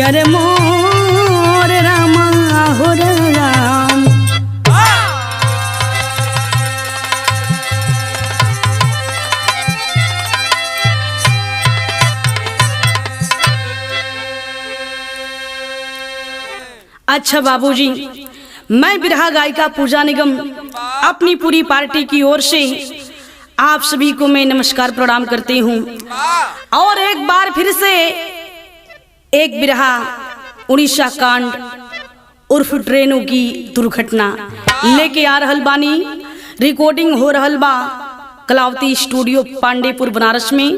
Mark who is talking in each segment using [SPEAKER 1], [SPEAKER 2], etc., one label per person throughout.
[SPEAKER 1] अरे मोर रामा हो राम। अच्छा बाबूजी, मैं बिरहा गायिका पूजा निगम अपनी पूरी पार्टी की ओर से आप सभी को मैं नमस्कार प्रणाम करती हूँ। और एक बार फिर से एक बिरहा उड़ीसा कांड उर्फ ट्रेनों की दुर्घटना लेके आ रहल बानी। रिकॉर्डिंग हो रहल बा कलावती स्टूडियो पांडेपुर बनारस में।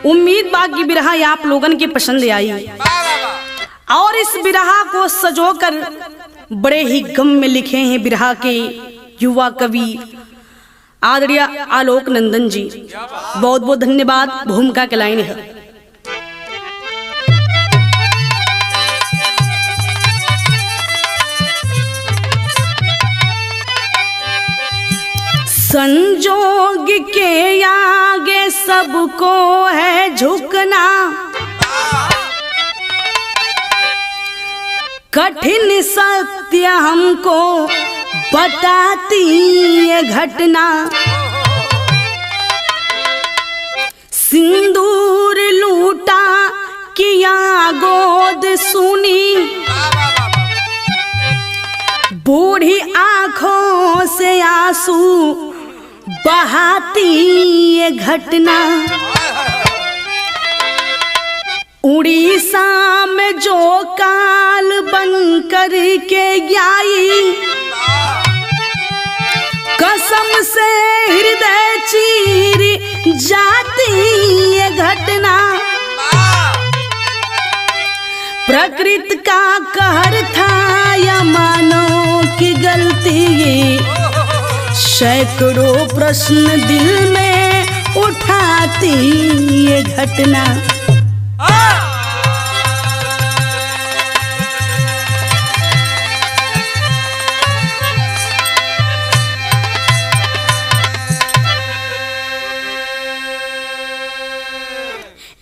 [SPEAKER 1] उम्मीद बा कि बिरहा आप लोगन के पसंद आई। और इस बिरहा को सजोकर बड़े ही गम में लिखे हैं बिरहा के युवा कवि आदरणीय आलोक नंदन जी। बहुत बहुत धन्यवाद। भूमिका के लाइन है। संजोग के आगे सबको है झुकना, कठिन सत्य हमको बताती ये घटना। सिंदूर लूटा किया गोद सुनी, बूढ़ी आंखों से आंसू बहाती ये घटना। उड़ीसा में जो काल बनकर के आई, कसम से हृदय चीर जाती ये घटना। प्रकृति का कहर था या मानव की गलती, सैकड़ों प्रश्न दिल में उठाती ये घटना।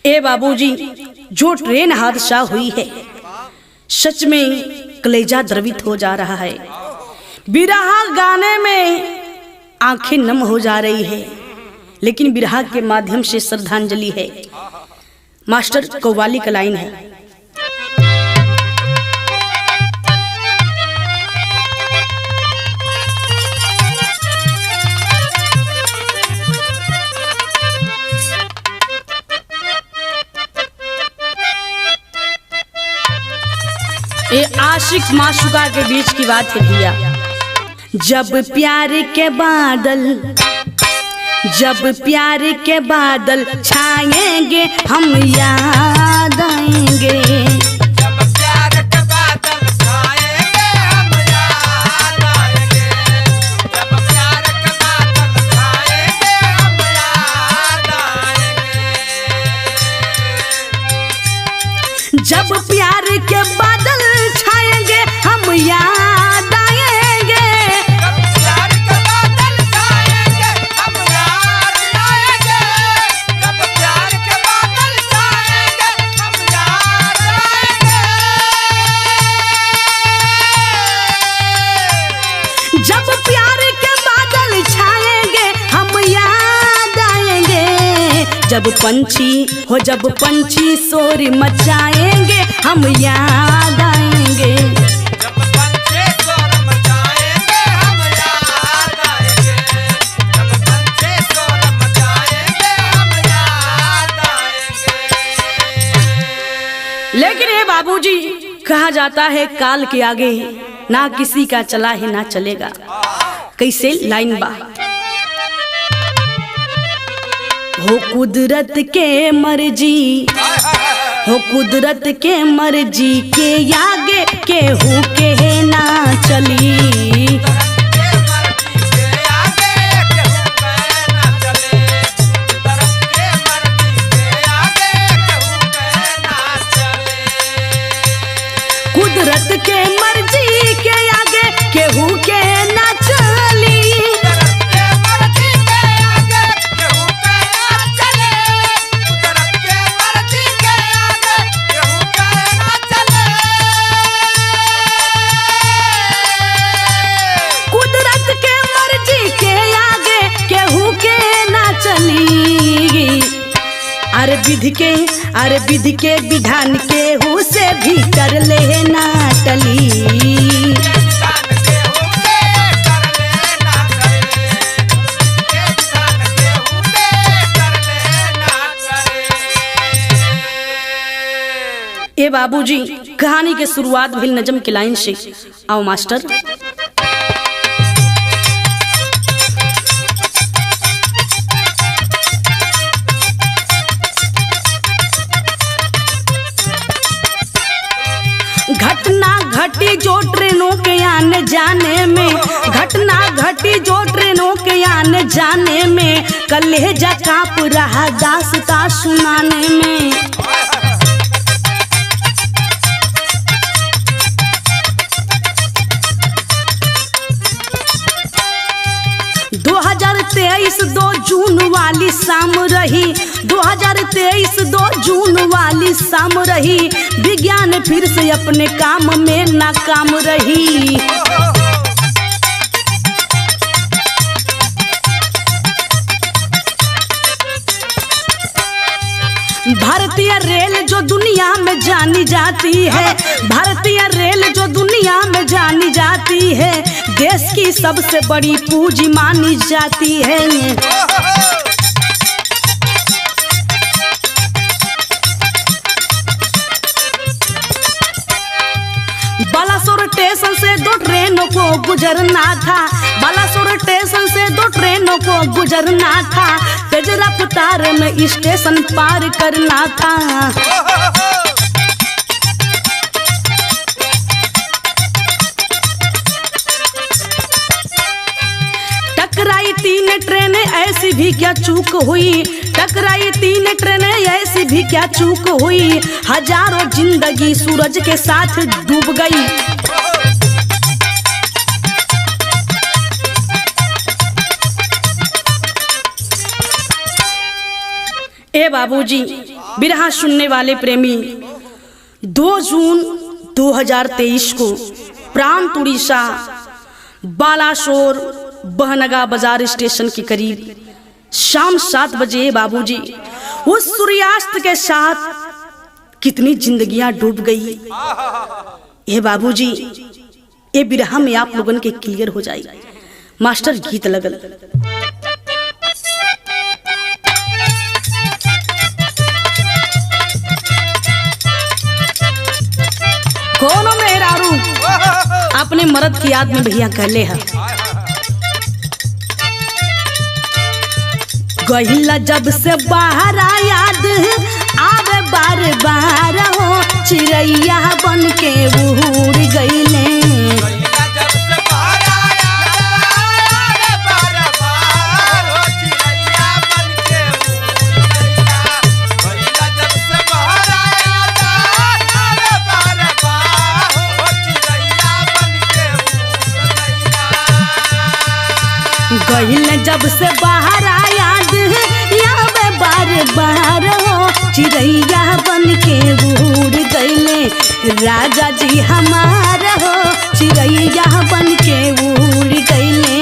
[SPEAKER 1] ए बाबूजी, जो ट्रेन हादसा हुई है सच में कलेजा द्रवित हो जा रहा है। बिरहा गाने में आंखें नम हो जा रही है, लेकिन बिरहा के माध्यम से श्रद्धांजलि है। मास्टर कव्वाली का लाइन है। ये आशिक माशुका के बीच की बात है भैया। जब प्यार के बादल छाएंगे हम याद आएंगे।
[SPEAKER 2] जब प्यार के बादल छाएंगे हम याद आएंगे। जब प्यार के बादल छाएंगे हम याद आएंगे।
[SPEAKER 1] जब प्यार के बादल छाएंगे हम याद आएंगे।
[SPEAKER 2] जब प्यार के बादल छाएंगे हम याद आएंगे। जब प्यार के बादल छाएंगे हम याद आएंगे।
[SPEAKER 1] जब प्यार के बादल छाएंगे हम याद आएंगे। जब पंछी शोर मचाएंगे हम याद आएंगे।
[SPEAKER 2] जब पंछी शोर मचाएंगे हम याद आएंगे। जब पंछी शोर मचाएंगे हम याद आएंगे।
[SPEAKER 1] लेकिन हे बाबूजी, कहा जाता है काल के आगे ना किसी का चला है ना चलेगा। कैसे लाइन बा। हो कुदरत के मर्जी, हो कुदरत के मर्जी के आगे केहू के ना चली। कुदरत के मर्जी के आगे केहू के ना चली।
[SPEAKER 2] कुदरत के मर्जी के आगे केहू के ना चले।
[SPEAKER 1] टली। अरे विधि के विधान के हु से भीतर ले ना टली। ए बाबूजी, कहानी के शुरुआत भइल नजम के लाइन से। आओ मास्टर। घटना घटी जो ट्रेनों के आने जाने में, घटना घटी जो ट्रेनों के आने जाने में, कलेजा कांप रहा दास्तां सुनाने में। 2023 2 जून वाली शाम रही, 2023 2 जून वाली शाम रही, विज्ञान फिर से अपने काम में नाकाम रही। भारतीय रेल जो दुनिया में जानी जाती है, भारतीय रेल जो दुनिया में जानी जाती है, देश की सबसे बड़ी पूंजी मानी जाती है। बालासोर स्टेशन से 2 ट्रेनों को गुजरना था, बालासोर स्टेशन से 2 ट्रेनों को गुजरना था, तेज रफ्तार में स्टेशन पार करना था। टकराई 3 ट्रेनें ऐसी भी क्या चूक हुई, टकराई 3 ट्रेनें ऐसी भी क्या चूक हुई, हजारों जिंदगी सूरज के साथ डूब गई। ए बाबूजी, बिरहा सुनने वाले प्रेमी, 2 जून 2023 को प्रांत उड़ीसा बालासोर बहनगा बाजार स्टेशन के करीब शाम 7 बजे बाबूजी, उस सूर्यास्त के साथ कितनी जिंदगियां डूब गई। ये बाबूजी, ये बिरहा में आप लोगन के क्लियर हो जाए। मास्टर गीत लगल। कोनो मेहरारू अपने मर्द की याद में भैया कहले है, गहिला जब से बाहर याद आवे बार बार हो, चिड़ैया बन के उड़ गईले। गहिल जब से बाहर याद आवे बार बार हो, चिड़ैया बन के उड़ गईले। राजा जी हमार हो, चिड़ैया बन के उड़ गईले।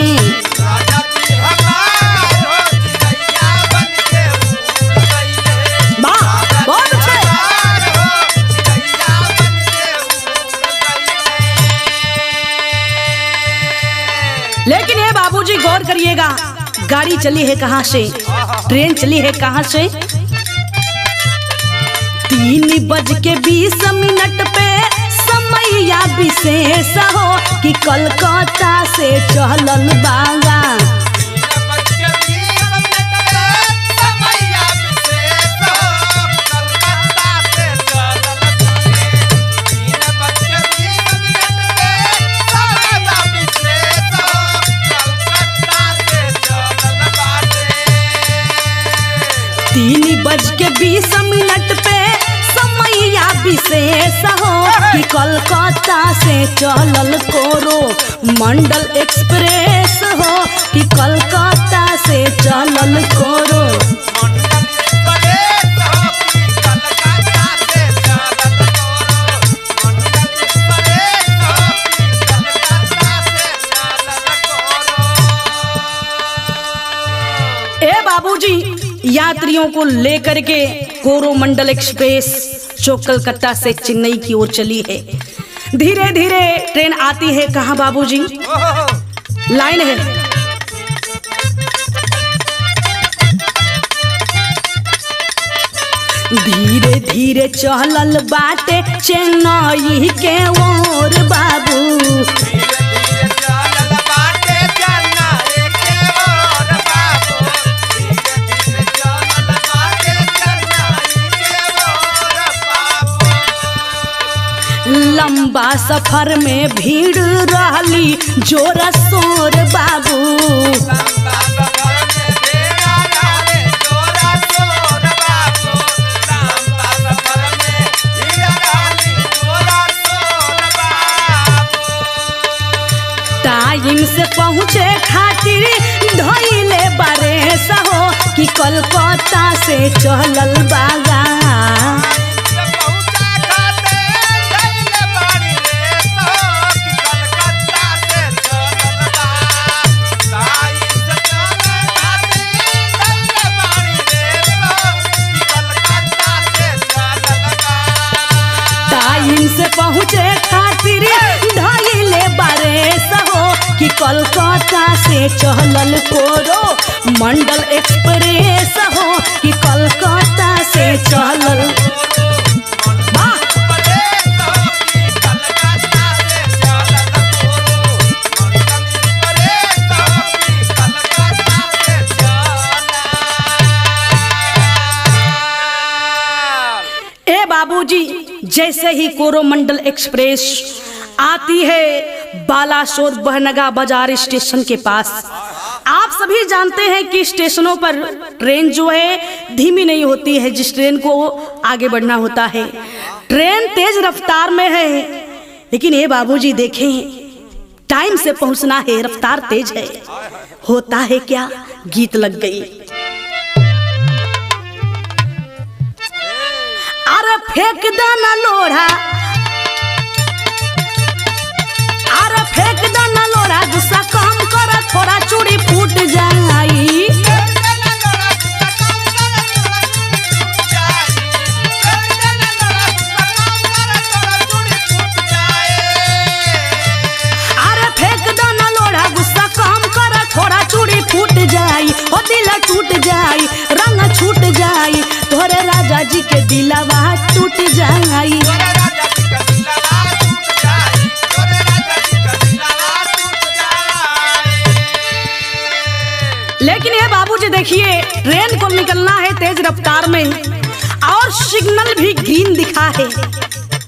[SPEAKER 1] बहुत अच्छे। लेकिन ये बाबूजी गौर करिएगा, गाड़ी चली है कहाँ से, ट्रेन चली है कहाँ से। 3:20 पे समैया विशेष हो, कि कलकत्ता से चलल बागा। तीन 3:20 पे समैया विशेष हो, कि कलकत्ता से चलल कोरो मंडल एक्सप्रेस हो, कि कलकत्ता से चलल कोरो। ए बाबूजी, यात्रियों को लेकर के कोरोमंडल एक्सप्रेस जो कलकत्ता से चेन्नई की ओर चली है। धीरे धीरे ट्रेन आती है कहाँ बाबूजी? लाइन है, धीरे धीरे चलल बाटे चेन्नई के ओर बाबू। लंबा सफर में भीड़ रहली जोर शोर बाबू। टाइम से पहुँचे खातिर धइले बारेस हो कि कलकत्ता से चलल बागा। टाइम से पहुँचे खातिर धइले बारेस हो कि कलकत्ता से चलल कोरो मंडल एक्सप्रेस हो कि कलकत्ता से चलल। ए बाबूजी, जैसे ही कोरोमंडल एक्सप्रेस आती है बालासोर बहनगा बाजार स्टेशन के पास। आप सभी जानते हैं कि स्टेशनों पर ट्रेन जो है धीमी नहीं होती है, जिस ट्रेन को आगे बढ़ना होता है। ट्रेन तेज रफ्तार में है, लेकिन ये बाबूजी देखें टाइम से पहुंचना है, रफ्तार तेज है। होता है क्या, गीत लग गई। अरे फेंक दाना लोढ़ा, अरे फेंक दाना लोढ़ा, गुस्सा कम कर थोड़ा चूड़ी फूट जाई। अरे फेंक दाना लोढ़ा, गुस्सा कम कर थोड़ा चूड़ी फूट जाई। ओ दिल टूट जाई, रंग छूट जाई, तोरे राजा जी के दिलवा टूट जाई। लेकिन ये बाबूजी देखिए, ट्रेन को निकलना है तेज रफ्तार में और सिग्नल भी ग्रीन दिखा है।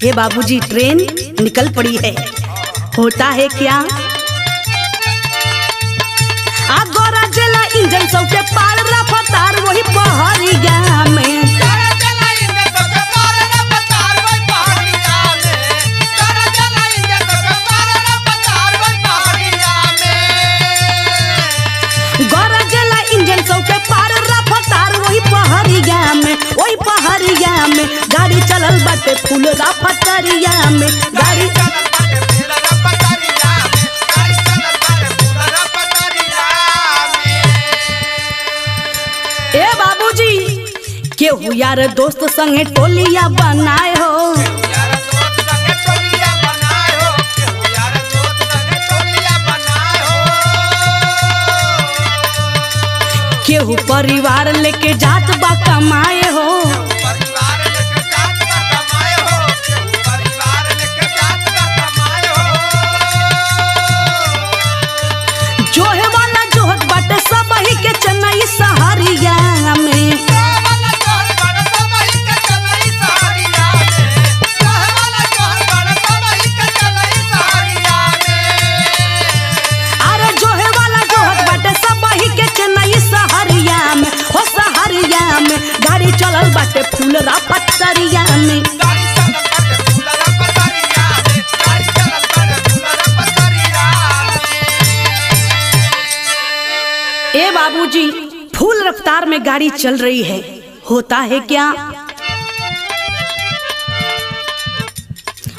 [SPEAKER 1] ये बाबूजी ट्रेन निकल पड़ी है। होता है क्या, आगोरा जला इंजन सबके पार रफ्तार वही पहरिया में। वही पहरिया में गाड़ी चलल बाटे फूल रफ्तारिया में। गाड़ी ए बाबूजी, केहू यार दोस्त संगे टोलिया बनाए हो, केहू परिवार लेके जात बा कमाए हो। जोहे वाला जोहत बाटे सब ही के चेन्नई सहरिया में। अरे जोहे वाला जोहत बाटे सब ही के चेन्नई सहरिया में। हो सहरिया में गाड़ी चलल बाटे फूल रफ्तारिया में। ए बाबूजी, फुल रफ्तार में गाड़ी चल रही है। होता है क्या,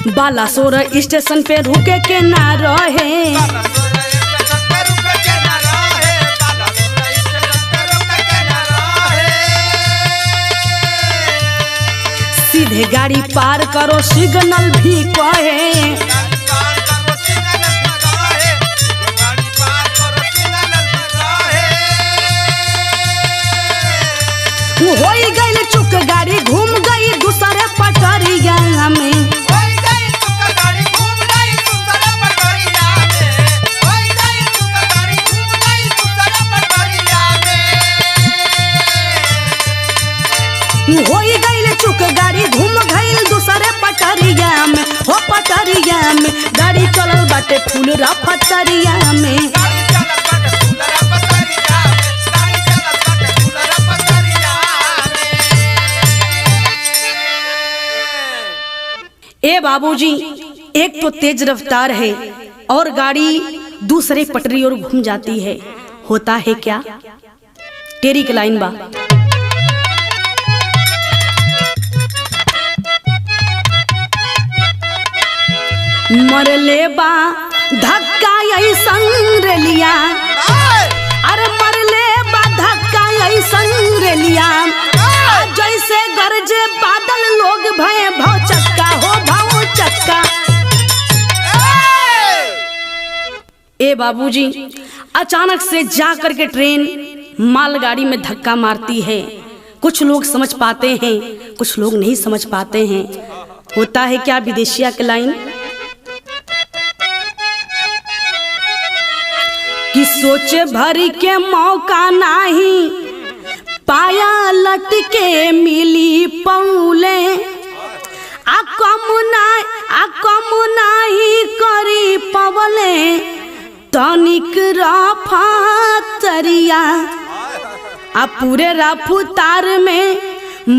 [SPEAKER 1] बालासोर स्टेशन पे रुके के ना रहे। सीधे गाड़ी पार करो सिग्नल भी कहे। हो गई चुक गाड़ी घूम गई दूसरे पटरिया में। हो गई चुक गाड़ी घूम गई दूसरे पटरिया में। हो पटरिया में गाड़ी चलल बाटे फूल पटरिया में। ए बाबूजी, एक तो तेज रफ्तार है और गाड़ी दूसरे पटरी और घूम जाती है। होता है क्या? तेरी की लाइन बा। मरले बा धक्का ऐसन रेलिया, अरे मरले बा धक्का ऐसन रेलिया, जैसे गरजे बादल लोग भय भाव चक्का हो भाव चक्का। ए बाबूजी, अचानक से जा करके ट्रेन मालगाड़ी में धक्का मारती है। कुछ लोग समझ पाते हैं, कुछ लोग नहीं समझ पाते हैं। होता है क्या? विदेशिया की लाइन कि सोचे भरी के मौका नहीं पाया लटके मिली पौले, आ कम नाही करी पवले तनिक रफातरिया। आ पूरे रफ्तार में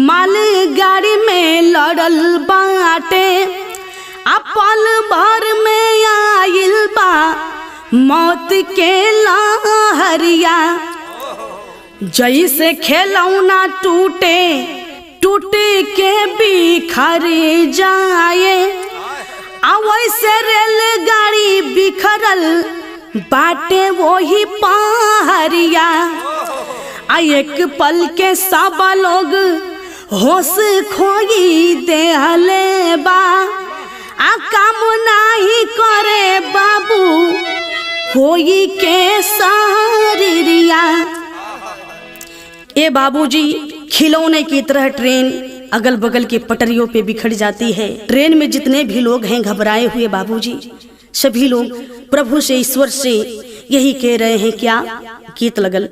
[SPEAKER 1] माल गाड़ी में लड़ल बाटे, आ पल भर में आइल बा मौत के लहरिया। जैसे खिलौना टूटे टूट के बिखर जाए, वैसे रेलगाड़ी बिखरल बाटे वही पहरिया। एक पल के सब लोग होश खोई देहले बा, काम नहीं करे बाबू कोई के सारिया। ए बाबूजी, खिलौने की तरह ट्रेन अगल बगल के पटरियों पे बिखर जाती है। ट्रेन में जितने भी लोग हैं घबराए हुए बाबूजी, सभी लोग प्रभु से, ईश्वर से यही कह रहे हैं क्या? गीत लगल।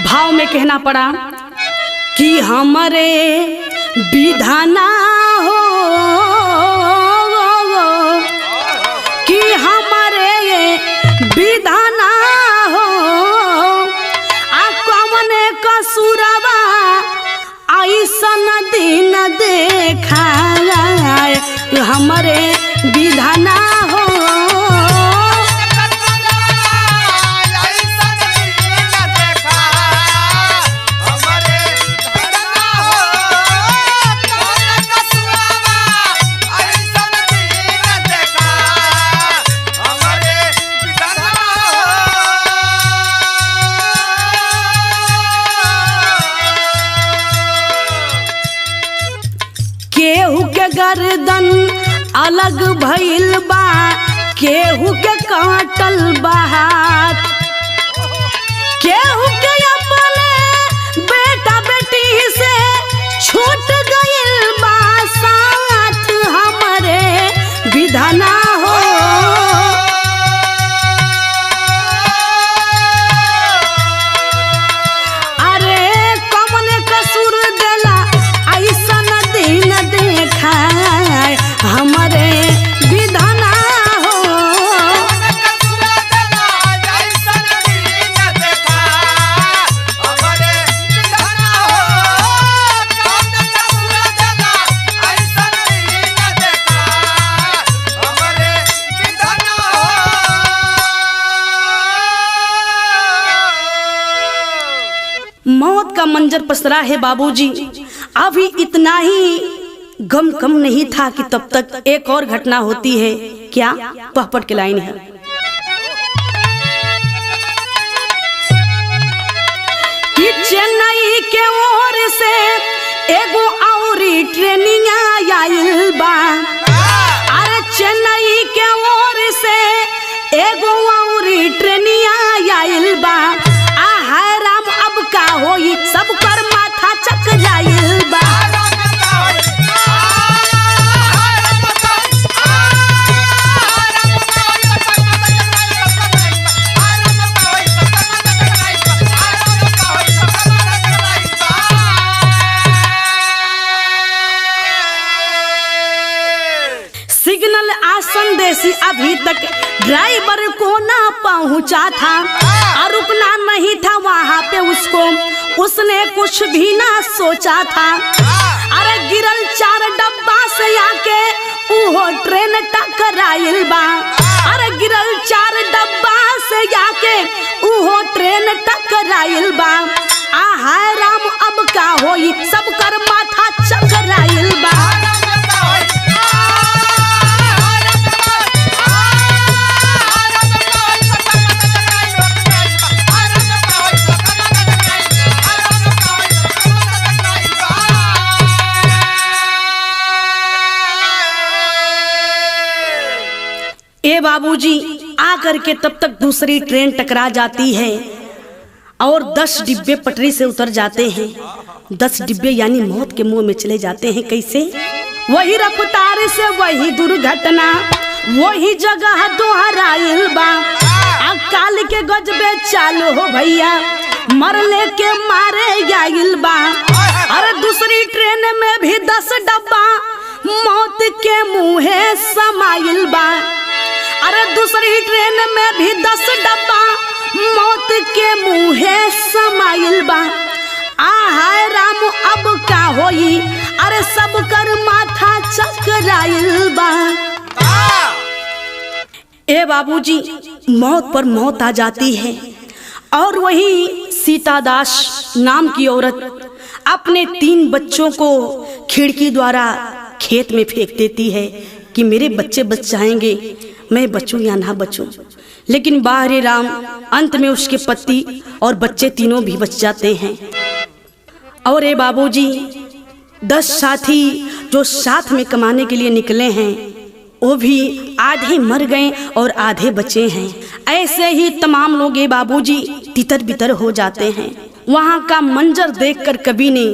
[SPEAKER 1] भाव में कहना पड़ा कि हमारे विधाना हो, कि हमारे विधाना हो, कौने कसूरवा ऐसन दिन देखा हमारे विधाना हो। केहू के गर्दन अलग भइल बा, केहू के काटल बा हाथ, केहू के अपने बेटा बेटी से छूट गइल बा साथ हमारे विधाना हो। अरे कौन कसूर देला ऐसन दिन देखा हमारे विधाना हो। मौत का मंजर पसरा है बाबूजी। अभी इतना ही गम कम नहीं था कि तब तक एक और घटना होती है। क्या? पहपट की लाइन है। के ओर से एगो औरी ट्रेनिंग आइल बा। अरे चेन्नई के ओर से एगो औरी ट्रेनिंग आइल बा। आ हाय राम अब का होई सब कर माथा चकराइल बा। सिग्नल संदेशी अभी तक ड्राइवर को ना पहुंचा था और रुकना नहीं था वहां पे उसको, उसने कुछ भी ना सोचा था। अरे गिरल 4 डब्बा से आके वो ट्रेन टकराइल बा। अरे गिरल 4 डब्बा से आके वो ट्रेन टकराइल बा। आ हाय राम अब का होई सब कर माथा चकराइल बा। ए बाबूजी आकर के तब तक दूसरी ट्रेन टकरा जाती है और 10 डिब्बे पटरी से उतर जाते हैं। 10 डिब्बे यानी मौत के मुंह में चले जाते हैं। कैसे? वही रफ्तार से वही दुर्घटना वही जगह दोहराइल बा। अकाल के गजबे चालू हो भैया मरले के मारे आइल बा। अरे दूसरी ट्रेन में भी 10 डब्बा मौत के मुँहे समाइल बा। अरे दूसरी ट्रेन में भी 10 डब्बा मौत के मुँहे समाइल बा। आ हाय राम अब का होई अरे सब कर माथा चकराइल बा। ए बाबूजी मौत पर मौत आ जाती है और वही सीता दास नाम की औरत अपने 3 बच्चों को खिड़की द्वारा खेत में फेंक देती है कि मेरे बच्चे बच जाएंगे, मैं बचूं या ना बचूं। लेकिन बाहरे राम अंत में उसके पति और बच्चे तीनों भी बच जाते हैं। और ए बाबूजी 10 साथी जो साथ में कमाने के लिए निकले हैं वो भी आधे मर गए और आधे बचे हैं। ऐसे ही तमाम लोग ए बाबूजी तितर बितर हो जाते हैं। वहाँ का मंजर देखकर कवि ने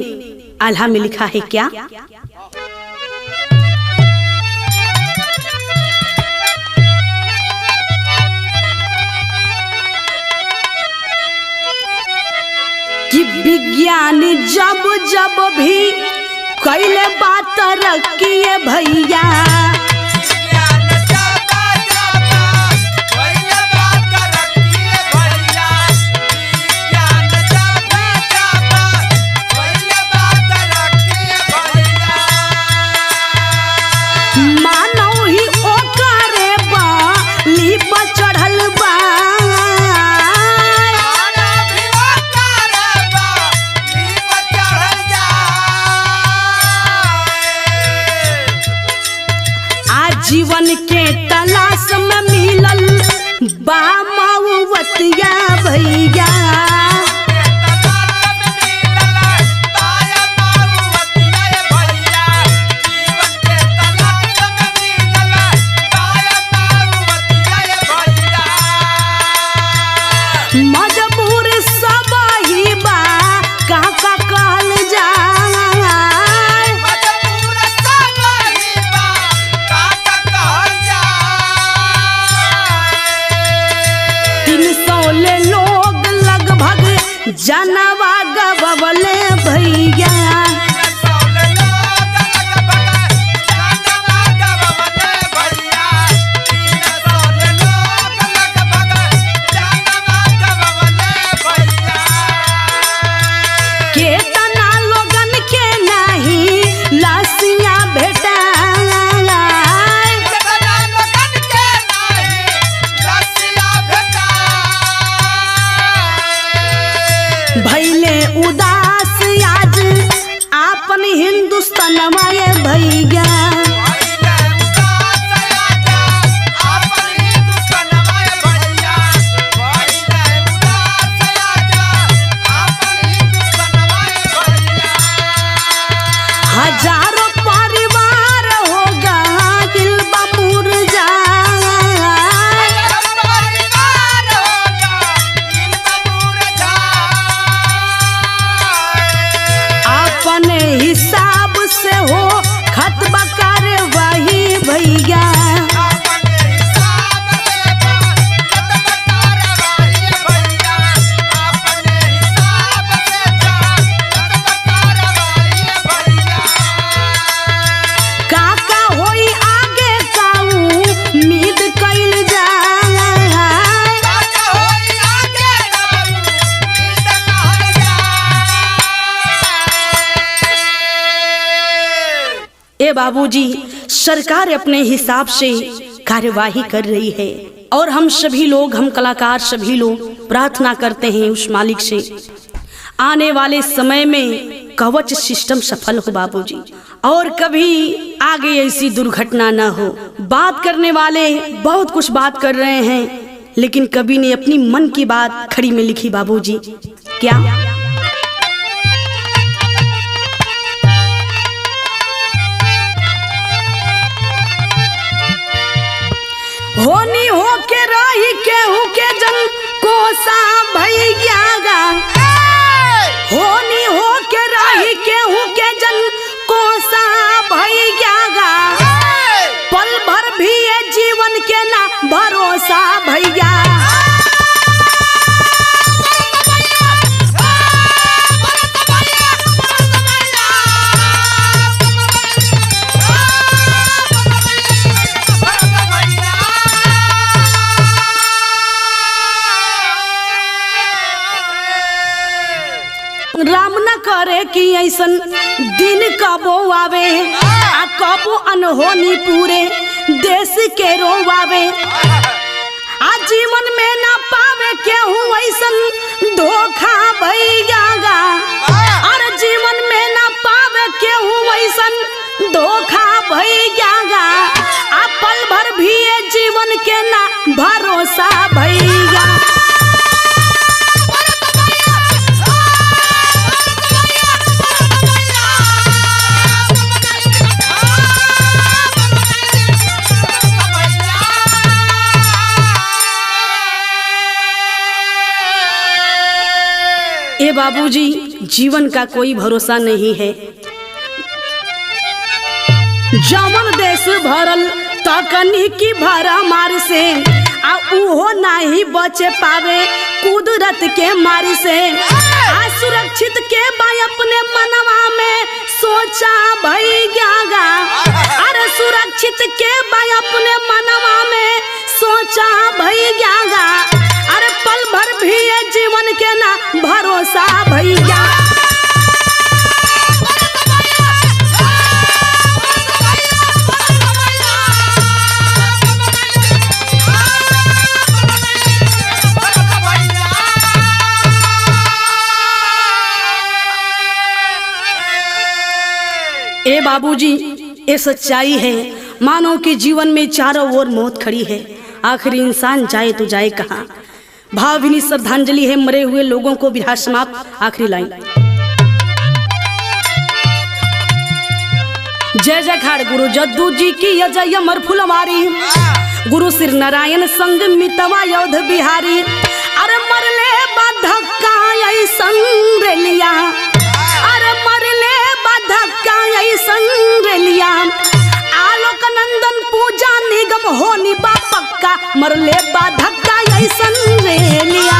[SPEAKER 1] आल्हा में लिखा है क्या? कि विज्ञान जब जब भी कैले बात रखिए भैया। मानव ही ओकरे बाली पर चढ़ल बा। जीवन के तलाश में मिलल बा मऊवतिया भैया। मजबूर सब ही बा का कहल जा। लोग लगभग जनवा गवले भैया। केतना लोगन के नहीं लाशियां भेटा। भैले उदास आज आपन हिंदुस्तानवा भैया। ए बाबूजी, सरकार अपने हिसाब से कार्यवाही कर रही है और हम सभी लोग, हम कलाकार सभी लोग प्रार्थना करते हैं उस मालिक से आने वाले समय में कवच सिस्टम सफल हो बाबूजी, और कभी आगे ऐसी दुर्घटना ना हो। बात करने वाले बहुत कुछ बात कर रहे हैं, लेकिन कभी ने अपनी मन की बात खड़ी में लिखी बाबूजी। क्या होनी हो के रही केहू के जन कोसा भैया गा, होनी हो के रही केहू के जन कोसा भैया गा, पल भर भी ये जीवन के ना भरोसा भैया। राम न करे कि ऐसन दिन कबो आवे, आ कबो अनहोनी पूरे देश के रोवावे, आ जीवन में ना पावे केहू ऐसन धोखा भैया गा, और जीवन में ना पावे केहू ऐसन धोखा भैया गा, आ पल भर भी ये जीवन के ना भरोसा भैया। ए बाबूजी, जीवन का कोई भरोसा नहीं है। जमन देश भरल तकनीकी भरा मार से, आ उहो नहीं बचे पावे कुदरत के मार से, आ सुरक्षित के बाय अपने मनवा में सोचा भैया गा, अरे सुरक्षित के बाय अपने मनवा में सोचा भैया गा, अरे पल भर भी ये जीवन के ना भरोसा भैया। ए बाबूजी, ये सच्चाई है। मानो कि जीवन में चारों ओर मौत खड़ी है, आखिर इंसान जाए तो जाए कहाँ। भावभीनी श्रद्धांजलि है मरे हुए लोगों को। विधा समाप्त। आखिरी लाइन। जय जयकार गुरु जद्दू जी की जय अमर फुलवारी, गुरु श्री नारायण संग मितवा योध बिहारी। अरे मरले धक्का ऐसन रेलिया, अरे मरले धक्का ऐसन रेलिया, आलोक नंदन पूजा निगम होनी बा पक्का, मरले धक्का ऐसन रेलिया।